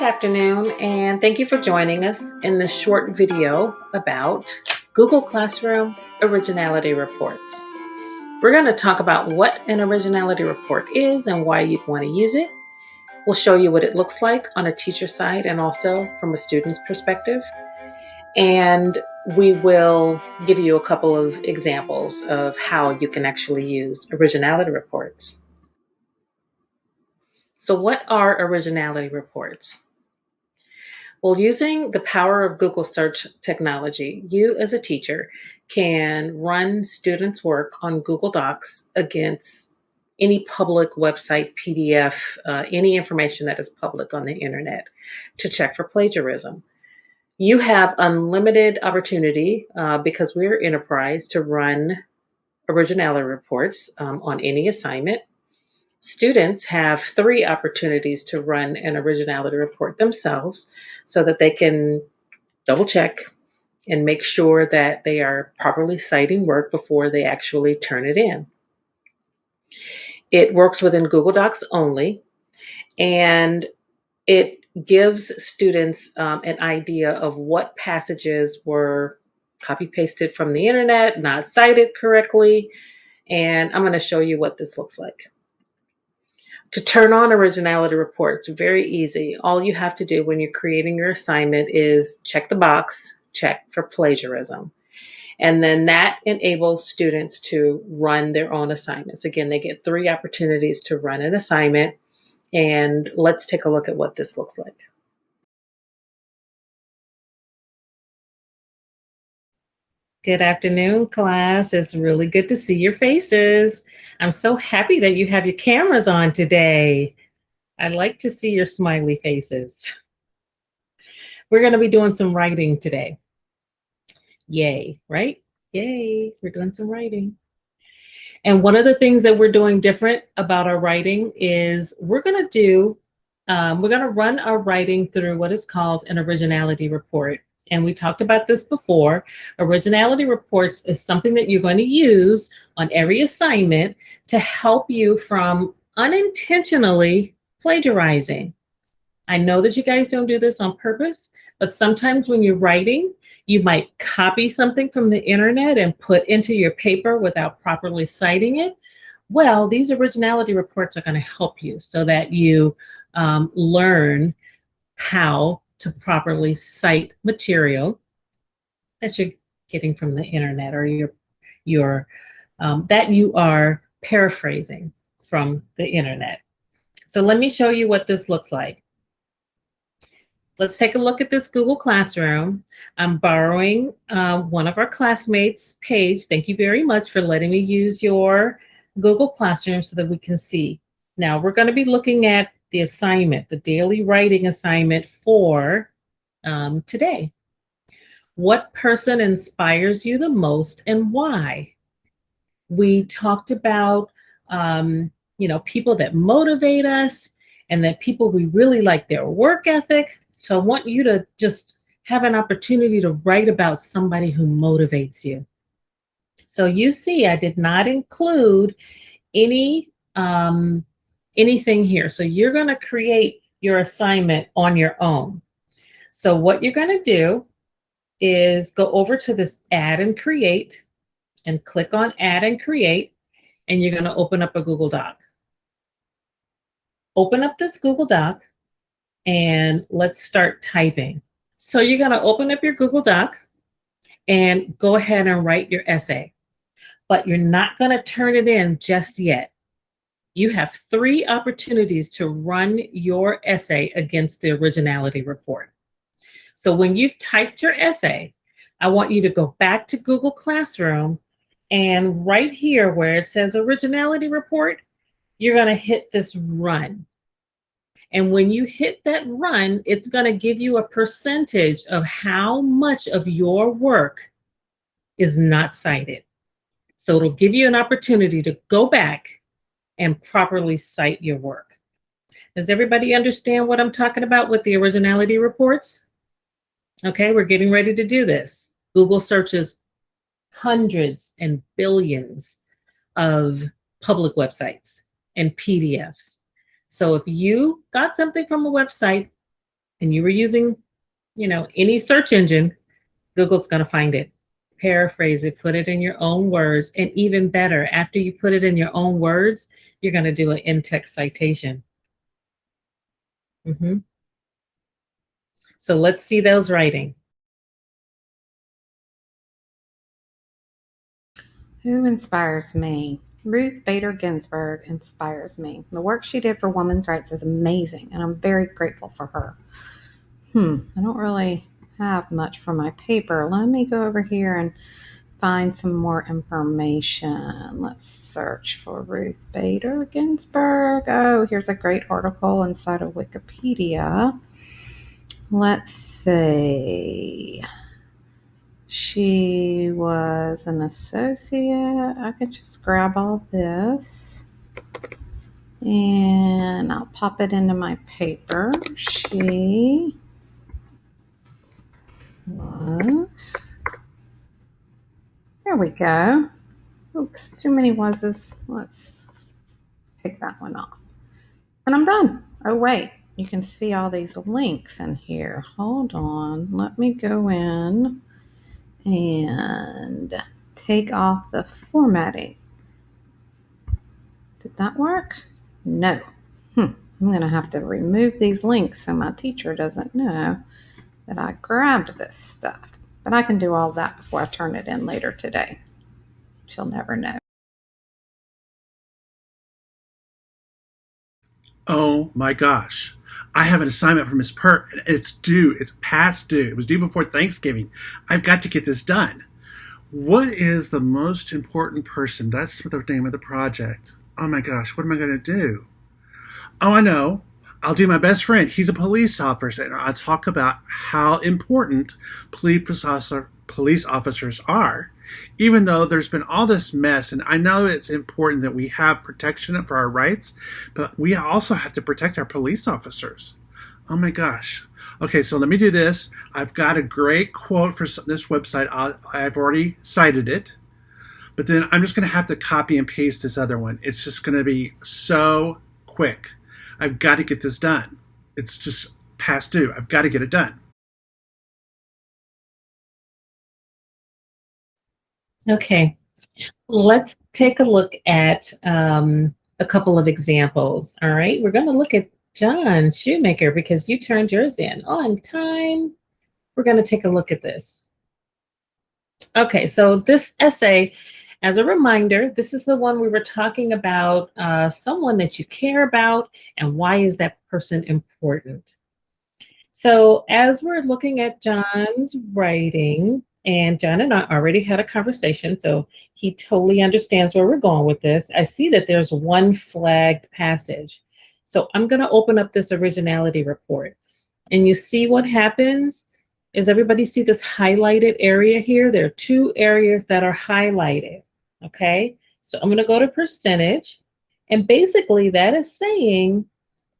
Good afternoon, and thank you for joining us in this short video about Google Classroom Originality Reports. We're going to talk about what an Originality Report is and why you'd want to use it. We'll show you what it looks like on a teacher side and also from a student's perspective. And we will give you a couple of examples of how you can actually use Originality Reports. So what are Originality Reports? Well, using the power of Google search technology, you as a teacher can run students' work on Google Docs against any public website, PDF, any information that is public on the internet to check for plagiarism. You have unlimited opportunity because we're enterprise to run originality reports on any assignment. Students have 3 opportunities to run an originality report themselves so that they can double check and make sure that they are properly citing work before they actually turn it in. It works within Google Docs only, and it gives students an idea of what passages were copy pasted from the internet, not cited correctly, and I'm going to show you what this looks like. To turn on Originality Reports, very easy. All you have to do when you're creating your assignment is check the box, check for plagiarism. And then that enables students to run their own assignments. Again, they get 3 opportunities to run an assignment. And let's take a look at what this looks like. Good afternoon, class. It's really good to see your faces. I'm so happy that you have your cameras on today. I like to see your smiley faces. We're going to be doing some writing today. Yay, right? Yay, we're doing some writing. And one of the things that we're doing different about our writing is we're going to run our writing through what is called an originality report. And we talked about this before. Originality reports is something that you're going to use on every assignment to help you from unintentionally plagiarizing. I know that you guys don't do this on purpose, but sometimes when you're writing, you might copy something from the internet and put into your paper without properly citing it. Well, these originality reports are going to help you so that you learn how to properly cite material that you're getting from the internet or that you are paraphrasing from the internet. So let me show you what this looks like. Let's take a look at this Google Classroom. I'm borrowing one of our classmates' page. Thank you very much for letting me use your Google Classroom so that we can see. Now we're going to be looking at the assignment, the daily writing assignment for today. What person inspires you the most and why? We talked about people that motivate us and that people we really like their work ethic. So I want you to just have an opportunity to write about somebody who motivates you. So you see, I did not include anything here. So you're going to create your assignment on your own. So what you're going to do is go over to this Add and Create and click on Add and Create, and you're going to open up a Google Doc. Open up this Google Doc and let's start typing. So you're going to open up your Google Doc and go ahead and write your essay, but you're not going to turn it in just yet. You have 3 opportunities to run your essay against the originality report. So when you've typed your essay, I want you to go back to Google Classroom and right here where it says originality report, you're going to hit this run. And when you hit that run, it's going to give you a percentage of how much of your work is not cited. So it'll give you an opportunity to go back and properly cite your work. Does everybody understand what I'm talking about with the originality reports? Okay, we're getting ready to do this. Google searches hundreds and billions of public websites and PDFs. So if you got something from a website and you were using, any search engine, Google's going to find it. Paraphrase it, put it in your own words, and even better, after you put it in your own words, you're going to do an in-text citation. Mhm. So let's see those writing. Who inspires me? Ruth Bader Ginsburg inspires me. The work she did for women's rights is amazing, and I'm very grateful for her. I don't really have much for my paper. Let me go over here and find some more information. Let's search for Ruth Bader Ginsburg. Oh, here's a great article inside of Wikipedia. Let's see. She was an associate. I could just grab all this and I'll pop it into my paper. She was. There we go. Oops, too many was's. Let's pick that one off. And I'm done. Oh, wait. You can see all these links in here. Hold on. Let me go in and take off the formatting. Did that work? No. I'm going to have to remove these links so my teacher doesn't know that I grabbed this stuff. But I can do all that before I turn it in later today. She'll never know. Oh my gosh. I have an assignment for Miss Pert. It's due. It's past due. It was due before Thanksgiving. I've got to get this done. What is the most important person? That's the name of the project. Oh my gosh, what am I going to do? Oh, I know. I'll do my best friend. He's a police officer, and I'll talk about how important police officers are. Even though there's been all this mess, and I know it's important that we have protection for our rights, but we also have to protect our police officers. Oh my gosh. Okay, so let me do this. I've got a great quote for this website. I've already cited it, but then I'm just going to have to copy and paste this other one. It's just going to be so quick. I've got to get this done. It's just past due. I've got to get it done. Okay, let's take a look at a couple of examples. All right, we're going to look at John Shoemaker because you turned yours in on time. We're going to take a look at this. Okay, so this essay, as a reminder, this is the one we were talking about, someone that you care about and why is that person important. So as we're looking at John's writing, and John and I already had a conversation, so he totally understands where we're going with this. I see that there's one flagged passage. So I'm going to open up this originality report. And you see what happens? Is everybody see this highlighted area here? There are two areas that are highlighted, okay? So I'm going to go to percentage, and basically that is saying,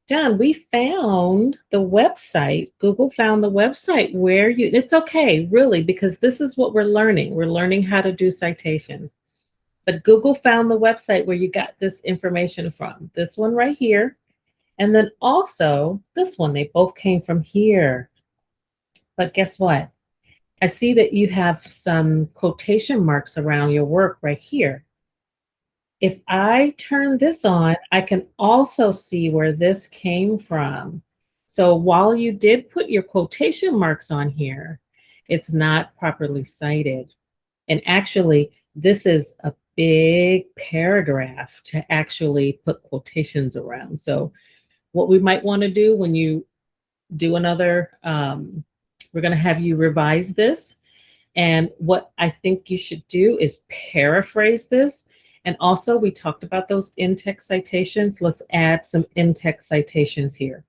John, we found the website. Google found the website where it's okay, really, because this is what we're learning. We're learning how to do citations. But Google found the website where you got this information from. This one right here. And then also this one, they both came from here. But guess what? I see that you have some quotation marks around your work right here. If I turn this on, I can also see where this came from. So while you did put your quotation marks on here, it's not properly cited. And actually, this is a big paragraph to actually put quotations around. So what we might want to do when you do another, we're going to have you revise this. And what I think you should do is paraphrase this. And also, we talked about those in-text citations. Let's add some in-text citations here.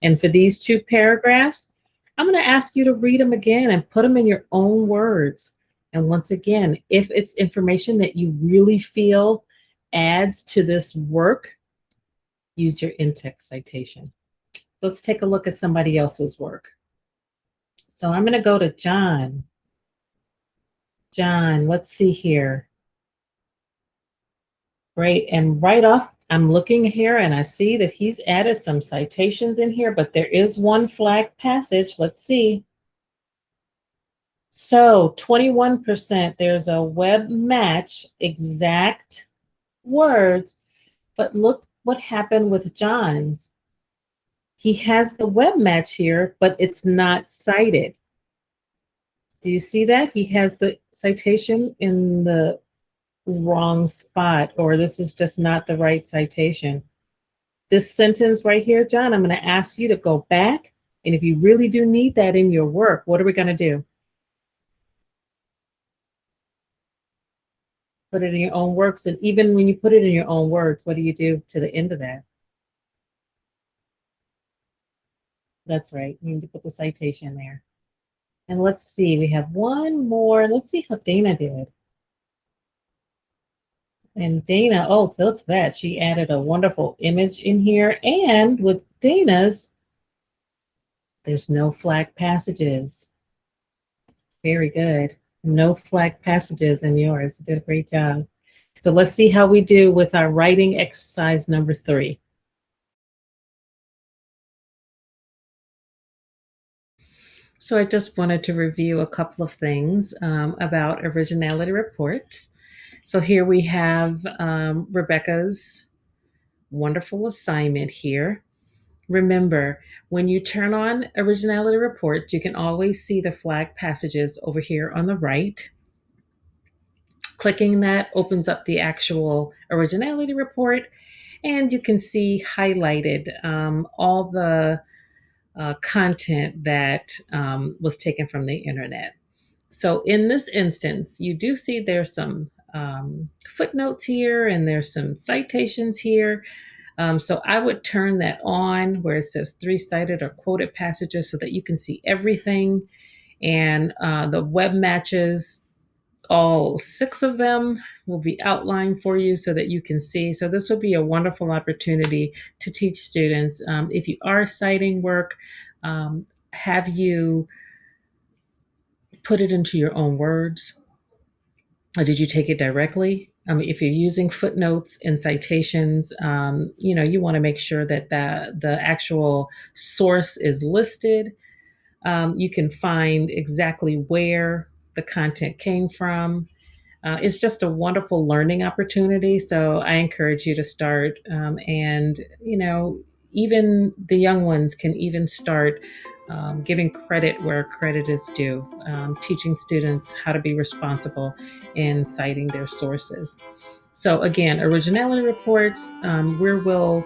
And for these two paragraphs, I'm going to ask you to read them again and put them in your own words. And once again, if it's information that you really feel adds to this work, use your in-text citation. Let's take a look at somebody else's work. So I'm going to go to John. John, let's see here. Great. And right off I'm looking here and I see that he's added some citations in here, but there is one flagged passage. Let's see. So 21%, there's a web match, exact words, but look what happened with John's. He has the web match here, but it's not cited. Do you see that? He has the citation in the wrong spot, or this is just not the right citation. This sentence right here, John, I'm going to ask you to go back. And if you really do need that in your work, what are we going to do? Put it in your own works. And even when you put it in your own words, what do you do to the end of that? That's right. You need to put the citation there. And let's see, we have one more. Let's see how Dana did. And Dana, oh, look at that. She added a wonderful image in here. And with Dana's, there's no flag passages. Very good. No flag passages in yours. You did a great job. So let's see how we do with our writing exercise number 3. So I just wanted to review a couple of things about originality reports. So here we have Rebecca's wonderful assignment here. Remember, when you turn on originality reports, you can always see the flag passages over here on the right. Clicking that opens up the actual originality report, and you can see highlighted all the content that was taken from the internet. So in this instance, you do see there's some footnotes here and there's some citations here. So I would turn that on where it says 3 cited or quoted passages so that you can see everything. And the web matches, all 6 of them will be outlined for you so that you can see. So this will be a wonderful opportunity to teach students. If you are citing work, have you put it into your own words? Or did you take it directly? If you're using footnotes and citations, you want to make sure that the actual source is listed. You can find exactly where the content came from. It's just a wonderful learning opportunity. So I encourage you to start. And even the young ones can even start giving credit where credit is due, teaching students how to be responsible in citing their sources. So again, originality reports, we will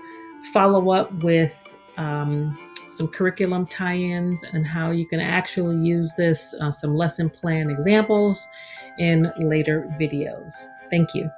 follow up with some curriculum tie-ins and how you can actually use this, some lesson plan examples in later videos. Thank you.